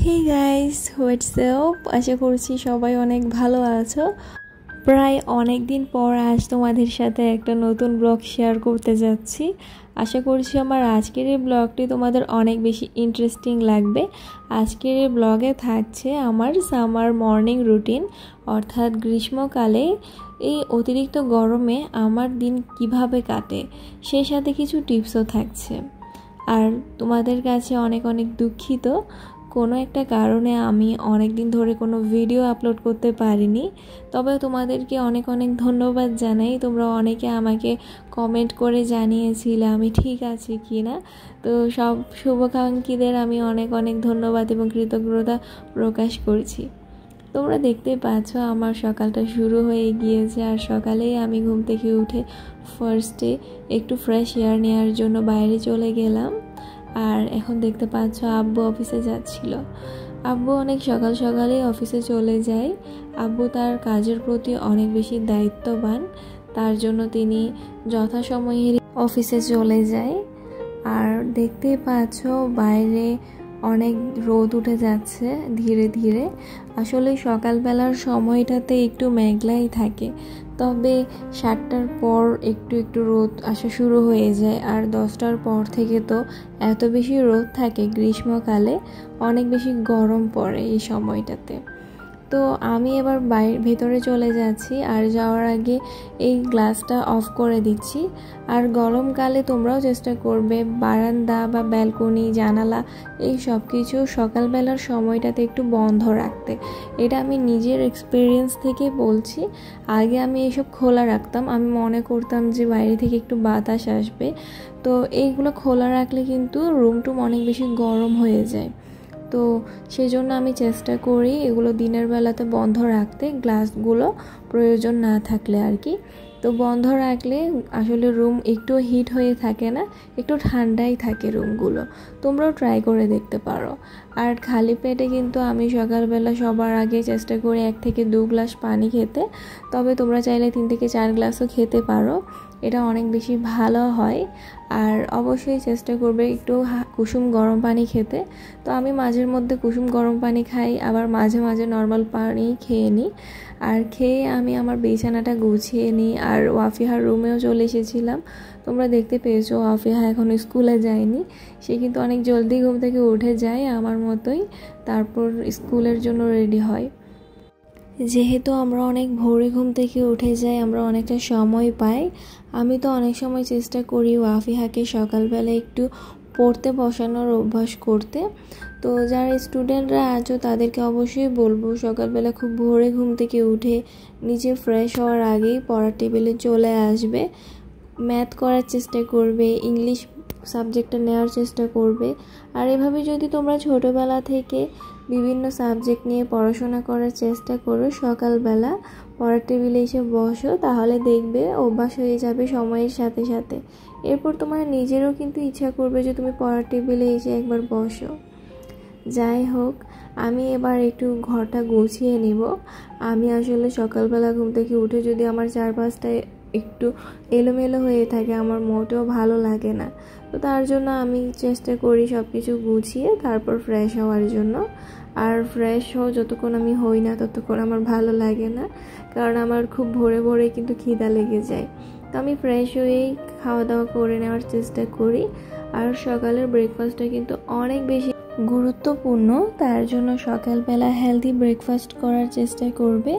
Hey guys, WhatsApp. আশা করছি সবাই অনেক ভালো আছো। প্রায় অনেক দিন পর আজ তোমাদের সাথে একটা নতুন ব্লগ শেয়ার করতে যাচ্ছি। আশা করছি আমার আজকের এই ব্লগটি তোমাদের অনেক বেশি ইন্টারেস্টিং লাগবে। আজকের এই ব্লগে থাকছে আমার সামার মর্নিং রুটিন, অর্থাৎ গ্রীষ্মকালে এই অতিরিক্ত গরমে আমার দিন কিভাবে কাটে, সেই সাথে কিছু টিপসও থাকছে। আর তোমাদের কাছে অনেক অনেক দুঃখিত, কোনো একটা কারণে আমি অনেক দিন ধরে কোনো ভিডিও আপলোড করতে পারিনি। তবে তোমাদেরকে অনেক অনেক ধন্যবাদ জানাই, তোমরা অনেকে আমাকে কমেন্ট করে জানিয়েছিলে আমি ঠিক আছি কি না। তো সব শুভাকাঙ্ক্ষীদের আমি অনেক অনেক ধন্যবাদ এবং কৃতজ্ঞতা প্রকাশ করছি। তোমরা দেখতে পাচ্ছ আমার সকালটা শুরু হয়ে গিয়েছে, আর সকালেই আমি ঘুম থেকে উঠে ফার্স্টে একটু ফ্রেশ এয়ার নেওয়ার জন্য বাইরে চলে গেলাম। আর এখন দেখতে পাচ্ছ আব্বু অফিসে যাচ্ছিল। আব্বু অনেক সকাল সকালেই অফিসে চলে যায়। আব্বু তার কাজের প্রতি অনেক বেশি দায়িত্ববান, তার জন্য তিনি যথাসময়ে অফিসে চলে যায়। আর দেখতেই পাচ্ছ বাইরে অনেক রোদ উঠে যাচ্ছে ধীরে ধীরে। আসলে সকালবেলার সময়টাতে একটু মেঘলাই থাকে, তবে 7টার পর একটু একটু রোদ আসা শুরু হয়ে যায়। আর 10টার পর থেকে তো এত বেশি রোদ থাকে, গ্রীষ্মকালে অনেক বেশি গরম পড়ে এই সময়টাতে। তো আমি এবার ভেতরে চলে যাচ্ছি, আর যাওয়ার আগে এই গ্লাসটা অফ করে দিচ্ছি। আর গরমকালে তোমরাও চেষ্টা করবে বারান্দা বা ব্যালকনি, জানালা এই সব কিছু সকালবেলার সময়টাতে একটু বন্ধ রাখতে। এটা আমি নিজের এক্সপিরিয়েন্স থেকে বলছি। আগে আমি এসব খোলা রাখতাম, আমি মনে করতাম যে বাইরে থেকে একটু বাতাস আসবে, তো এইগুলো খোলা রাখলে কিন্তু রুম অনেক বেশি গরম হয়ে যায়। তো সেই জন্য আমি চেষ্টা করি এগুলো দিনের বেলাতে বন্ধ রাখতে, গ্লাসগুলো প্রয়োজন না থাকলে আর কি। তো বন্ধ রাখলে আসলে রুম একটু হিট হয়ে থাকে না, একটু ঠান্ডাই থাকে রুমগুলো। তোমরাও ট্রাই করে দেখতে পারো। আর খালি পেটে কিন্তু আমি সকালবেলা সবার আগে চেষ্টা করি 1 থেকে 2 গ্লাস পানি খেতে, তবে তোমরা চাইলে 3 থেকে 4 গ্লাসও খেতে পারো, এটা অনেক বেশি ভালো হয়। আর অবশ্যই চেষ্টা করবে একটু কুসুম গরম পানি খেতে। তো আমি মাঝের মধ্যে কুসুম গরম পানি খাই, আবার মাঝে মাঝে নর্মাল পানি খেয়ে নিই। আর খেয়ে আমি আমার বিছানাটা গুছিয়ে নিই, আর ওয়াফিহার রুমেও চলে এসেছিলাম। তোমরা দেখতে পেয়েছো ওয়াফিহা এখন স্কুলে যায়নি, সে কিন্তু অনেক জলদি ঘুম থেকে উঠে যায় আমার মতোই, তারপর স্কুলের জন্য রেডি হয়। যেহেতু আমরা অনেক ভোরে ঘুম থেকে উঠে যাই, আমরা অনেকটা সময় পাই। আমি তো অনেক সময় চেষ্টা করি ওয়াফিহাকে সকালবেলা একটু পড়তে বসানোর অভ্যাস করতে। তো যারা স্টুডেন্টরা আছো তাদেরকে অবশ্যই বলবো সকালবেলা খুব ভোরে ঘুম থেকে উঠে নিজে ফ্রেশ হওয়ার আগেই পড়ার টেবিলে চলে আসবে, ম্যাথ করার চেষ্টা করবে, ইংলিশ সাবজেক্টটা নেওয়ার চেষ্টা করবে। আর এভাবে যদি তোমরা ছোটোবেলা থেকে বিভিন্ন সাবজেক্ট নিয়ে পড়াশোনা করার চেষ্টা করো, সকালবেলা পড়ার টেবিলে এসে বসো, তাহলে দেখবে অভ্যাস হয়ে যাবে সময়ের সাথে সাথে। এরপর তোমার নিজেরও কিন্তু ইচ্ছা করবে যে তুমি পড়ার টেবিলে এসে একবার বসো। যাই হোক, আমি এবার একটু ঘরটা গুছিয়ে নিব। আমি আসলে সকালবেলা ঘুম থেকে উঠে যদি আমার চারপাশটায় একটু এলোমেলো হয়ে থাকে, আমার মোটেও ভালো লাগে না। তো তার জন্য আমি চেষ্টা করি সব কিছু গুছিয়ে তারপর ফ্রেশ হওয়ার জন্য। আর ফ্রেশ যতক্ষণ আমি হই না ততক্ষণ আমার ভালো লাগে না, কারণ আমার খুব ভোরে ভোরে কিন্তু খিদা লেগে যায়। তো আমি ফ্রেশ হয়েই খাওয়া দাওয়া করে নেওয়ার চেষ্টা করি। আর সকালের ব্রেকফাস্টটা কিন্তু অনেক বেশি গুরুত্বপূর্ণ, তার জন্য সকালবেলা হেলদি ব্রেকফাস্ট করার চেষ্টা করবে।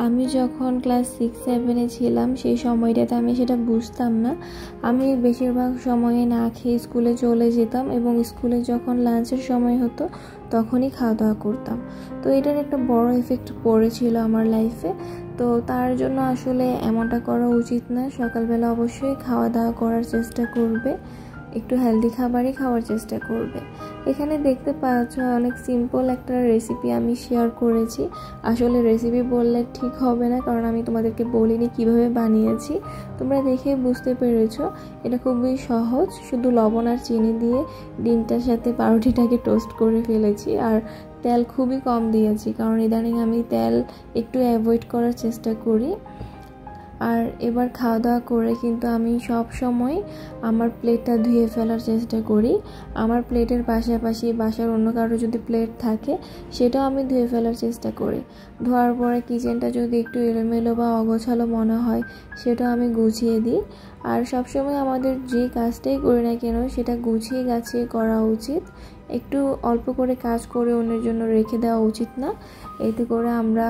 আমি যখন ক্লাস 6-7-এ ছিলাম সেই সময়টাতে আমি সেটা বুঝতাম না। আমি বেশিরভাগ সময়ে না খেয়ে স্কুলে চলে যেতাম, এবং স্কুলে যখন লাঞ্চের সময় হতো তখনই খাওয়া দাওয়া করতাম। তো এটার একটা বড় এফেক্ট পড়েছিল আমার লাইফে। তো তার জন্য আসলে এমনটা করা উচিত না। সকালবেলা অবশ্যই খাওয়া দাওয়া করার চেষ্টা করবে, একটু হেলদি খাবারই খাওয়ার চেষ্টা করবে। এখানে দেখতে পাচ্ছ অনেক সিম্পল একটা রেসিপি আমি শেয়ার করেছি। আসলে রেসিপি বললে ঠিক হবে না, কারণ আমি তোমাদেরকে বলিনি কিভাবে বানিয়েছি। তোমরা দেখে বুঝতে পেরেছো এটা খুবই সহজ, শুধু লবণ আর চিনি দিয়ে ডিমটার সাথে পাউরুটিটাকে টোস্ট করে ফেলেছি। আর তেল খুবই কম দিয়েছি, কারণ ইদানিং আমি তেল একটু অ্যাভয়েড করার চেষ্টা করি। আর এবার খাওয়া দাওয়া করে কিন্তু আমি সব সময় আমার প্লেটটা ধুয়ে ফেলার চেষ্টা করি। আমার প্লেটের পাশাপাশি বাসার অন্য কারো যদি প্লেট থাকে সেটাও আমি ধুয়ে ফেলার চেষ্টা করি। ধোয়ার পরে কিচেনটা যদি একটু এলোমেলো বা অগোছালো মনে হয় সেটাও আমি গুছিয়ে দিই। আর সবসময় আমাদের যে কাজটাই করি না কেন সেটা গুছিয়ে গাছিয়ে করা উচিত। একটু অল্প করে কাজ করে অন্যের জন্য রেখে দেওয়া উচিত না। এতে করে আমরা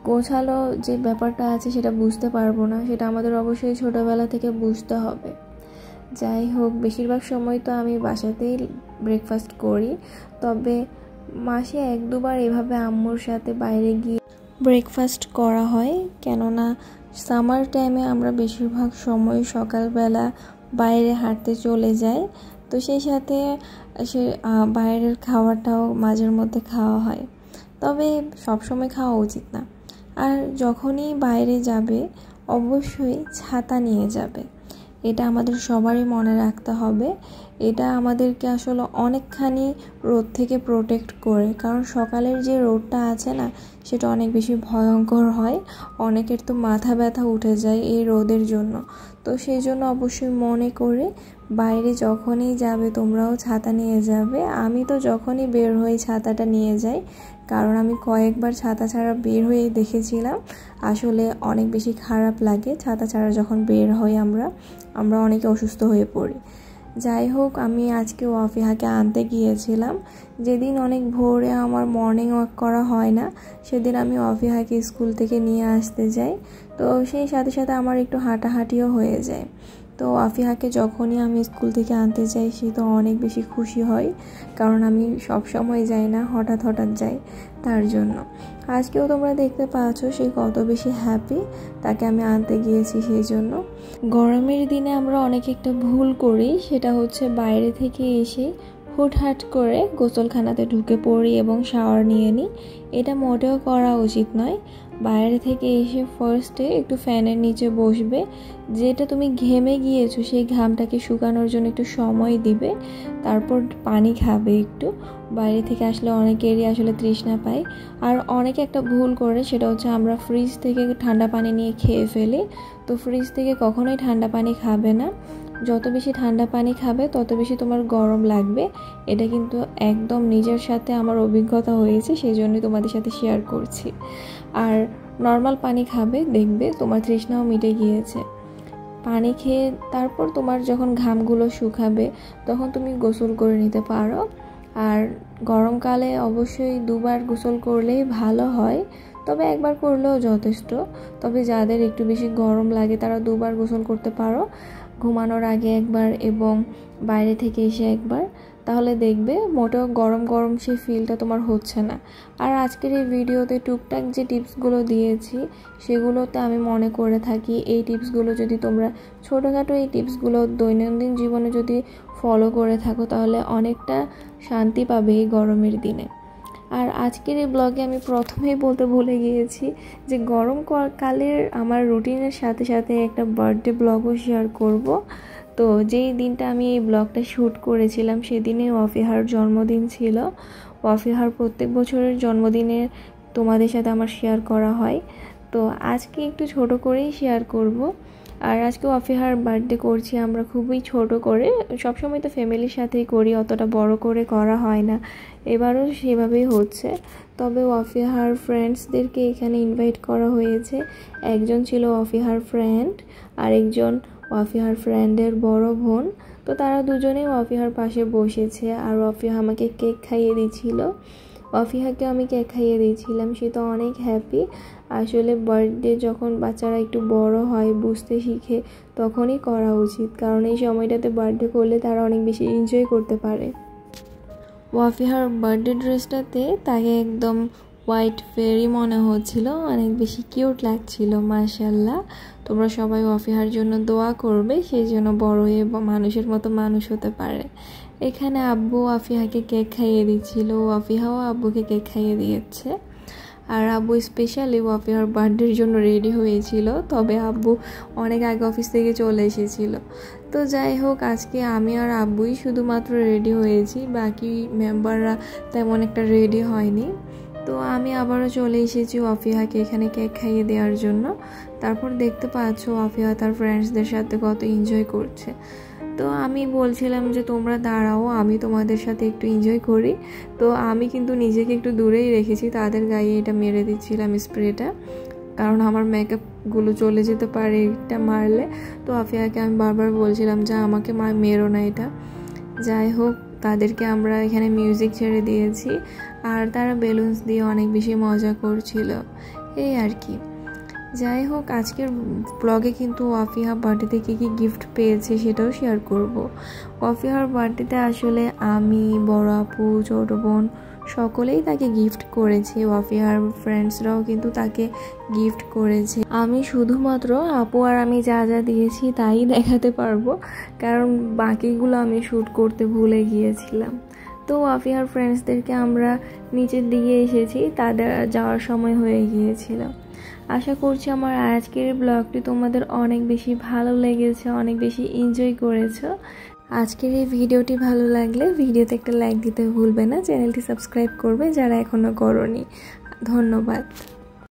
গোছালো যে ব্যাপারটা আছে সেটা বুঝতে পারবো না, সেটা আমাদের অবশ্যই ছোটোবেলা থেকে বুঝতে হবে। যাই হোক, বেশিরভাগ সময় তো আমি বাসাতেই ব্রেকফাস্ট করি, তবে মাসে 1-2বার এভাবে আম্মুর সাথে বাইরে গিয়ে ব্রেকফাস্ট করা হয়। কেননা সামার টাইমে আমরা বেশিরভাগ সময় সকালবেলা বাইরে হাঁটতে চলে যাই, তো সেই সাথে সে বাইরের খাবারটাও মাঝের মধ্যে খাওয়া হয়, তবে সবসময় খাওয়া উচিত না। আর যখনই বাইরে যাবে অবশ্যই ছাতা নিয়ে যাবে, এটা আমাদের সবারই মনে রাখতে হবে। এটা আমাদেরকে আসলে অনেকখানি রোদ থেকে প্রোটেক্ট করে, কারণ সকালের যে রোদটা আছে না সেটা অনেক বেশি ভয়ঙ্কর হয়। অনেকের তো মাথা ব্যথা উঠে যায় এই রোদের জন্য। তো সেই জন্য অবশ্যই মনে করে বাইরে যখনই যাবে তোমরাও ছাতা নিয়ে যাবে। আমি তো যখনই বের হই ছাতাটা নিয়ে যাই, কারণ আমি কয়েকবার ছাতা ছাড়া বের হয়ে দেখেছিলাম, আসলে অনেক বেশি খারাপ লাগে ছাতা ছাড়া যখন বের হই আমরা অনেকে অসুস্থ হয়ে পড়ি। যাই হোক, আমি আজকে ওয়াফিহাকে আনতে গিয়েছিলাম। যেদিন অনেক ভোরে আমার মর্নিং ওয়াক করা হয় না সেদিন আমি ওয়াফিহাকে স্কুল থেকে নিয়ে আসতে যাই, তো সেই সাথে সাথে আমার একটু হাঁটাহাঁটিও হয়ে যায়। তো ওয়াফিহাকে যখনই আমি স্কুল থেকে আনতে যাই সে তো অনেক বেশি খুশি হয়, কারণ আমি সব সময় যাই না, হঠাৎ হঠাৎ যাই, তার জন্য। আজকেও তোমরা দেখতে পাচ্ছ সে কত বেশি হ্যাপি, তাকে আমি আনতে গিয়েছি সেই জন্য। গরমের দিনে আমরা অনেক একটা ভুল করি, সেটা হচ্ছে বাইরে থেকে এসে হুটহাট করে গোসলখানাতে ঢুকে পড়ি এবং শাওয়ার নিয়ে নিই। এটা মোটেও করা উচিত নয়। বাইরে থেকে এসে ফার্স্টে একটু ফ্যানের নিচে বসবে, যেটা তুমি ঘেমে গিয়েছো সেই ঘামটাকে শুকানোর জন্য একটু সময় দিবে, তারপর পানি খাবে একটু। বাইরে থেকে আসলে অনেকেরই আসলে তৃষ্ণা পায়। আর অনেকে একটা ভুল করে, সেটা হচ্ছে আমরা ফ্রিজ থেকে ঠান্ডা পানি নিয়ে খেয়ে ফেলি। তো ফ্রিজ থেকে কখনোই ঠান্ডা পানি খাবে না। যত বেশি ঠান্ডা পানি খাবে তত বেশি তোমার গরম লাগবে। এটা কিন্তু একদম নিজের সাথে আমার অভিজ্ঞতা হয়েছে, সেই জন্যই তোমাদের সাথে শেয়ার করছি। আর নর্মাল পানি খাবে, দেখবে তোমার তৃষ্ণাও মিটে গিয়েছে। পানি খেয়ে তারপর তোমার যখন ঘামগুলো শুকাবে তখন তুমি গোসল করে নিতে পারো। আর গরমকালে অবশ্যই 2বার গোসল করলেই ভালো হয়, তবে 1বার করলেও যথেষ্ট। তবে যাদের একটু বেশি গরম লাগে তারা 2বার গোসল করতে পারো, ঘুমানোর আগে 1বার এবং বাইরে থেকে এসে 1বার। তাহলে দেখবে মোটেও গরম গরম সেই ফিলটা তোমার হচ্ছে না। আর আজকের এই ভিডিওতে টুকটাক যে টিপসগুলো দিয়েছি সেগুলোতে আমি মনে করে থাকি এই টিপসগুলো যদি তোমরা ছোটোখাটো এই টিপসগুলো দৈনন্দিন জীবনে যদি ফলো করে থাকো তাহলে অনেকটা শান্তি পাবে এই গরমের দিনে। আর আজকের এই ব্লগে আমি প্রথমেই বলতে ভুলে গিয়েছি যে গরমকালের আমার রুটিনের সাথে সাথে একটা বার্থডে ব্লগও শেয়ার করব। তো যেই দিনটা আমি এই ব্লগটা শ্যুট করেছিলাম সেদিনে ওয়াফিহার জন্মদিন ছিল। ওয়াফিহার প্রত্যেক বছরের জন্মদিনে তোমাদের সাথে আমার শেয়ার করা হয়, তো আজকে একটু ছোট করেই শেয়ার করব। আর আজকে ওয়াফিহার বার্থডে করছি আমরা খুবই ছোট করে, সবসময় তো ফ্যামিলির সাথেই করি, অতটা বড় করে করা হয় না, এবারও সেভাবেই হচ্ছে। তবে ওয়াফিহার ফ্রেন্ডসদেরকে এখানে ইনভাইট করা হয়েছে। একজন ছিল ওয়াফিহার ফ্রেন্ড, আরেকজন ওয়াফিহার ফ্রেন্ডের বড় বোন। তো তারা দুজনেই ওয়াফিহার পাশে বসেছে আর ওয়াফিহা আমাকে কেক খাইয়ে দিয়েছিল। ওয়াফিহাকে আমি কেক খাইয়ে দিয়েছিলাম, সে তো অনেক হ্যাপি। আসলে বার্থডে যখন বাচ্চারা একটু বড় হয়, বুঝতে শিখে, তখনই করা উচিত, কারণ এই সময়টাতে বার্থডে করলে তারা অনেক বেশি এনজয় করতে পারে। ওয়াফিহার বার্থডে ড্রেসটাতে তাকে একদম হোয়াইট ফেরি মনে হচ্ছিল, অনেক বেশি কিউট লাগছিল, মাশাআল্লাহ। তোমরা সবাই ওয়াফিহার জন্য দোয়া করবে, সেই জন্য বড় হয়ে মানুষের মতো মানুষ হতে পারে। এখানে আব্বু ওয়াফিহাকে কেক খাইয়ে দিচ্ছিল, ওয়াফিহাও আব্বুকে কেক খাইয়ে দিয়েছে। আর আব্বু স্পেশালি ওয়াফিহার বার্থডের জন্য রেডি হয়েছিল, তবে আব্বু অনেক আগে অফিস থেকে চলে এসেছিল। তো যাই হোক, আজকে আমি আর আব্বুই শুধুমাত্র রেডি হয়েছি, বাকি মেম্বাররা তেমন একটা রেডি হয়নি। তো তো আমি আবারও চলে এসেছি ওয়াফিয়াকে এখানে কেক খাইয়ে দেওয়ার জন্য। তারপর দেখতে পাচ্ছ ওয়াফিয়া তার ফ্রেন্ডসদের সাথে কত এনজয় করছে। তো আমি বলছিলাম যে তোমরা দাঁড়াও, আমি তোমাদের সাথে একটু এনজয় করি। তো আমি কিন্তু নিজেকে একটু দূরেই রেখেছি, তাদের গায়ে এটা মেরে দিচ্ছিলাম স্প্রেটা, কারণ আমার মেকআপগুলো চলে যেতে পারে এটা মারলে। তো ওয়াফিয়াকে আমি বারবার বলছিলাম যে আমাকে মেরো না এটা। যাই হোক, তাদেরকে আমরা এখানে মিউজিক ছেড়ে দিয়েছি আর তারা বেলুনস দিয়ে অনেক বেশি মজা করছিল, এই আর কি। যাই হোক, আজকের ব্লগে কিন্তু ওয়াফিয়া বার্থডেতে কী কী গিফট পেয়েছে সেটাও শেয়ার করব। ওয়াফিয়ার বার্থডেতে আসলে আমি, বড় আপু, ছোটো বোন সকলেই তাকে গিফট করেছে। ওয়াফিয়ার ফ্রেন্ডসরাও কিন্তু তাকে গিফট করেছে। আমি শুধুমাত্র আপু আর আমি যা যা দিয়েছি তাই দেখাতে পারবো, কারণ বাকিগুলো আমি শ্যুট করতে ভুলে গিয়েছিলাম। তো ওয়াফিয়ার ফ্রেন্ডসদেরকে আমরা নিচের দিকে এসেছি, তাদের যাওয়ার সময় হয়ে গিয়েছিল। আশা করছি আমার আজকের ব্লগটি তোমাদের অনেক বেশি ভালো লেগেছে, অনেক বেশি এনজয় করেছো। আজকের এই ভিডিওটি ভালো লাগলে ভিডিওতে একটা লাইক দিতে ভুলবে না, চ্যানেলটি সাবস্ক্রাইব করবে যারা এখনও করোনি। ধন্যবাদ।